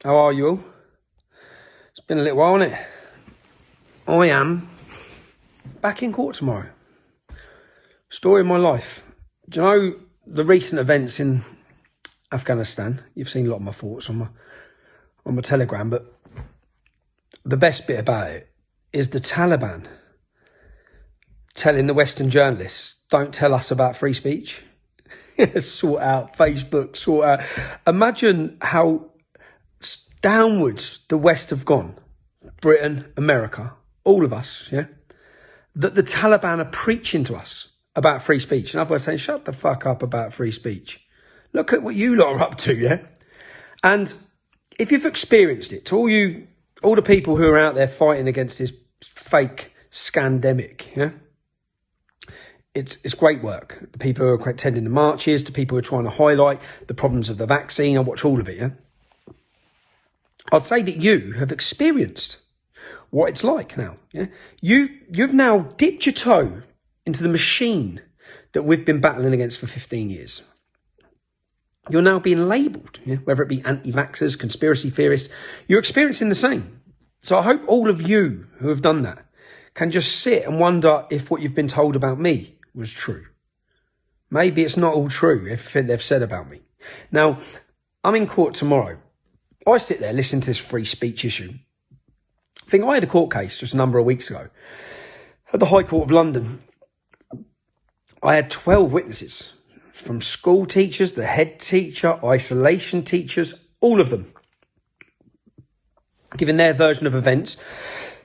How are you all? It's been a little while, hasn't it? I am back in court tomorrow. Story of my life. Do you know the recent events in Afghanistan? You've seen a lot of my thoughts on my Telegram, but the best bit about it is the Taliban telling the Western journalists, don't tell us about free speech. Sort out Facebook, sort out. Imagine how downwards the West have gone. Britain, America, all of us, yeah? That the Taliban are preaching to us about free speech. In other words, saying, shut the fuck up about free speech. Look at what you lot are up to, yeah? And if you've experienced it, to all the people who are out there fighting against this fake scandemic, yeah? It's great work. The people who are attending the marches, the people who are trying to highlight the problems of the vaccine, I watch all of it, yeah? I'd say that you have experienced what it's like now, yeah? You've now dipped your toe into the machine that we've been battling against for 15 years. You're now being labelled, yeah? Whether it be anti-vaxxers, conspiracy theorists, you're experiencing the same. So I hope all of you who have done that can just sit and wonder if what you've been told about me was true. Maybe it's not all true, everything they've said about me. Now, I'm in court tomorrow. I sit there listening to this free speech issue. I think I had a court case just a number of weeks ago at the High Court of London. I had 12 witnesses, from school teachers, the head teacher, isolation teachers, all of them, giving their version of events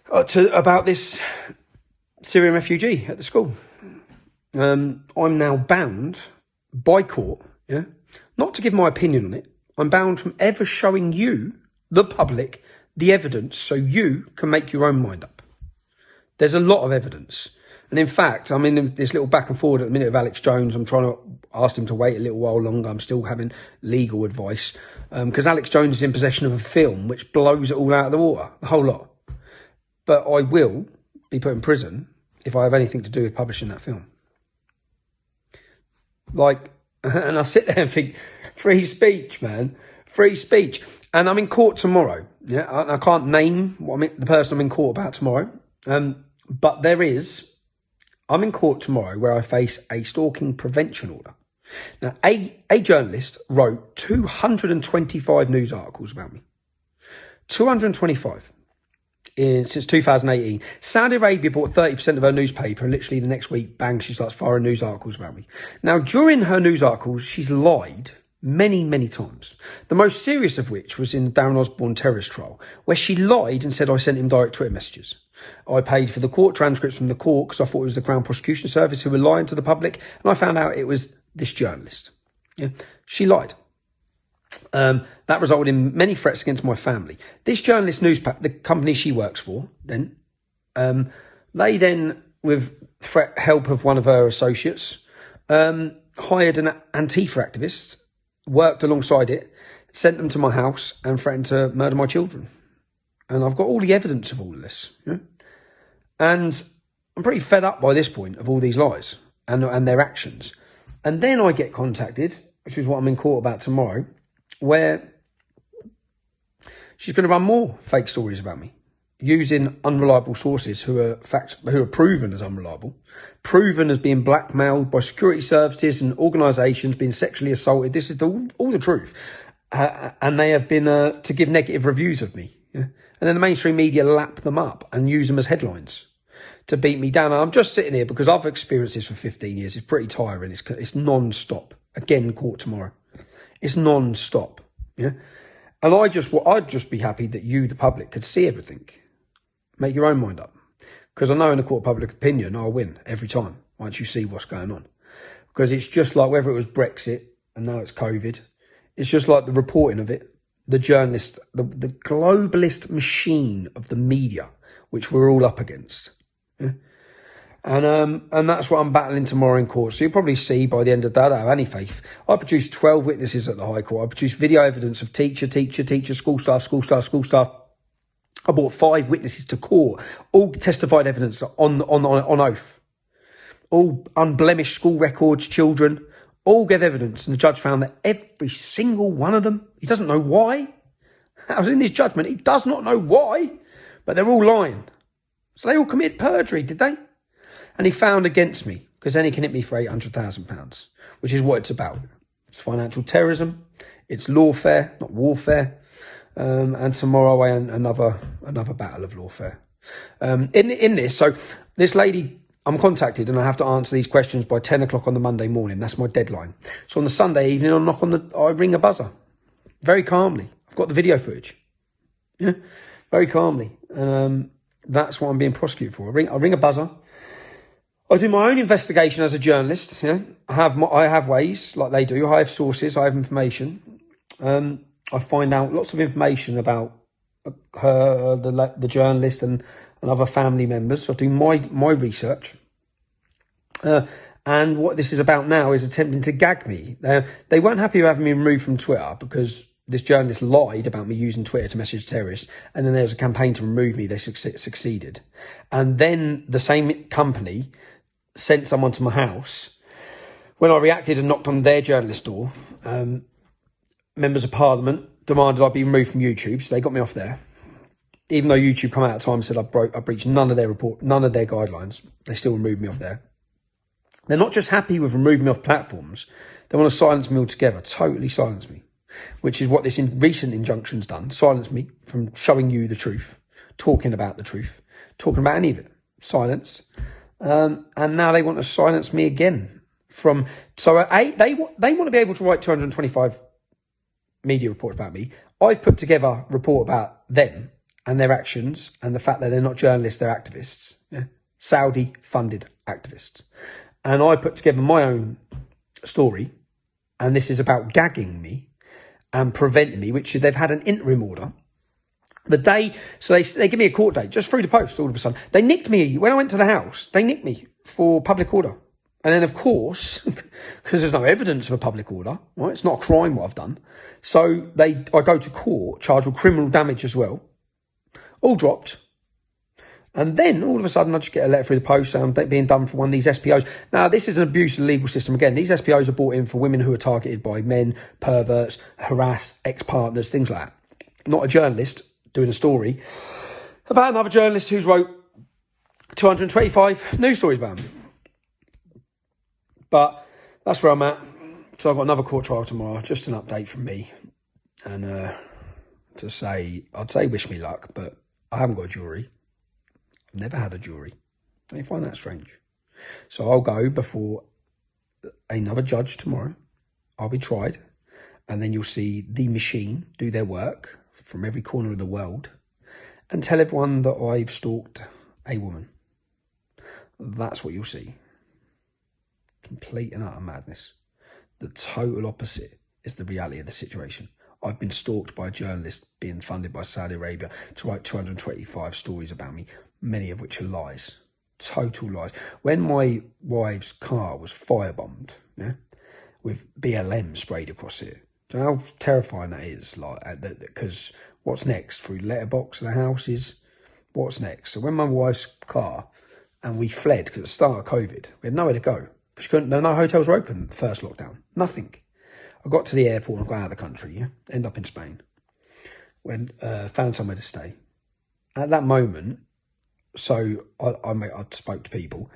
about this Syrian refugee at the school. I'm now bound by court, yeah, not to give my opinion on it. I'm bound from ever showing you, the public, the evidence so you can make your own mind up. There's a lot of evidence. And in fact, I'm in this little back and forward at the minute of Alex Jones. I'm trying to ask him to wait a little while longer. I'm still having legal advice because Alex Jones is in possession of a film which blows it all out of the water, the whole lot. But I will be put in prison if I have anything to do with publishing that film. And I sit there and think, free speech, man, free speech. And I'm in court tomorrow. Yeah, I can't name the person I'm in court about tomorrow. But I'm in court tomorrow where I face a stalking prevention order. Now, a journalist wrote 225 news articles about me. 225. Since 2018. Saudi Arabia bought 30% of her newspaper, and literally the next week, bang, she starts firing news articles about me. Now, during her news articles, she's lied many, many times. The most serious of which was in the Darren Osborne terrorist trial, where she lied and said I sent him direct Twitter messages. I paid for the court transcripts from the court because I thought it was the Crown Prosecution Service who were lying to the public, and I found out it was this journalist. Yeah, she lied. That resulted in many threats against my family. This journalist newspaper, the company she works for, they then, with help of one of her associates, hired an Antifa activist, worked alongside it, sent them to my house and threatened to murder my children. And I've got all the evidence of all of this. Yeah? And I'm pretty fed up by this point of all these lies and their actions. And then I get contacted, which is what I'm in court about tomorrow, where she's going to run more fake stories about me using unreliable sources who are proven as unreliable, proven as being blackmailed by security services and organisations, being sexually assaulted. This is all the truth. And they have been to give negative reviews of me. Yeah? And then the mainstream media lap them up and use them as headlines to beat me down. And I'm just sitting here because I've experienced this for 15 years. It's pretty tiring. It's non-stop. Again, court tomorrow. It's non-stop, yeah? And I'd just be happy that you, the public, could see everything. Make your own mind up. Because I know in the court of public opinion, I'll win every time once you see what's going on. Because it's just like whether it was Brexit and now it's COVID, it's just like the reporting of it, the journalist, the globalist machine of the media, which we're all up against. Yeah? And that's what I'm battling tomorrow in court. So you'll probably see by the end of the day, I don't have any faith. I produced 12 witnesses at the High Court. I produced video evidence of teacher, school staff. I brought 5 witnesses to court, all testified evidence on oath. All unblemished school records, children, all gave evidence. And the judge found that every single one of them, he doesn't know why, That was in his judgment. He does not know why, but they're all lying. So they all committed perjury, did they? And he found against me, because then he can hit me for £800,000, which is what it's about. It's financial terrorism. It's lawfare, not warfare. And tomorrow I end another battle of lawfare. In this, so this lady, I'm contacted and I have to answer these questions by 10 o'clock on the Monday morning. That's my deadline. So on the Sunday evening, I ring a buzzer very calmly. I've got the video footage. Yeah, very calmly. And that's what I'm being prosecuted for. I ring a buzzer. I do my own investigation as a journalist. Yeah, I have ways like they do. I have sources. I have information. I find out lots of information about her, the journalist, and other family members. So I do my research. And what this is about now is attempting to gag me. They weren't happy with having me removed from Twitter because this journalist lied about me using Twitter to message terrorists. And then there was a campaign to remove me. They succeeded. And then the same company sent someone to my house. When I reacted and knocked on their journalist door, members of Parliament demanded I be removed from YouTube, so they got me off there. Even though YouTube come out at the time and said I breached none of their guidelines, they still removed me off there. They're not just happy with removing me off platforms, they want to silence me altogether, totally silence me, which is what this recent injunction's done, silence me from showing you the truth, talking about the truth, talking about any of it, silence. And now they want to silence me again. They want to be able to write 225 media reports about me. I've put together a report about them and their actions and the fact that they're not journalists, they're activists. Yeah? Saudi-funded activists. And I put together my own story, and this is about gagging me and preventing me, which they've had an interim order. They give me a court date just through the post all of a sudden. They nicked me when I went to the house. They nicked me for public order. And then, of course, because there's no evidence of a public order, right? It's not a crime what I've done. So I go to court, charged with criminal damage as well. All dropped. And then, all of a sudden, I just get a letter through the post being done for one of these SPOs. Now, this is an abuse of the legal system. Again, these SPOs are brought in for women who are targeted by men, perverts, harassed, ex-partners, things like that. Not a journalist doing a story about another journalist who's wrote 225 news stories about him. But that's where I'm at. So I've got another court trial tomorrow. Just an update from me. And I'd say wish me luck, but I haven't got a jury. I've never had a jury. Don't you find that strange? So I'll go before another judge tomorrow. I'll be tried. And then you'll see the machine do their work from every corner of the world and tell everyone that I've stalked a woman. That's what you'll see. Complete and utter madness. The total opposite is the reality of the situation. I've been stalked by a journalist being funded by Saudi Arabia to write 225 stories about me, many of which are lies. Total lies. When my wife's car was firebombed, yeah, with BLM sprayed across it, do you know how terrifying that is? Because what's next? Through letterbox of the houses, what's next? So when my wife's car, and we fled because at the start of COVID, we had nowhere to go. No hotels were open first lockdown. Nothing. I got to the airport and got out of the country. Yeah, end up in Spain. Found somewhere to stay. At that moment, so I spoke to people.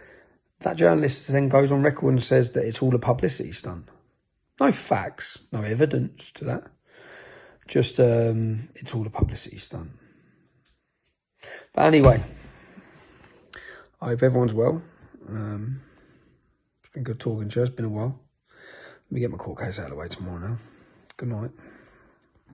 That journalist then goes on record and says that it's all a publicity stunt. No facts, no evidence to that. Just it's all a publicity stunt. But anyway, I hope everyone's well. It's been good talking to you. It's been a while. Let me get my court case out of the way tomorrow now. Good night.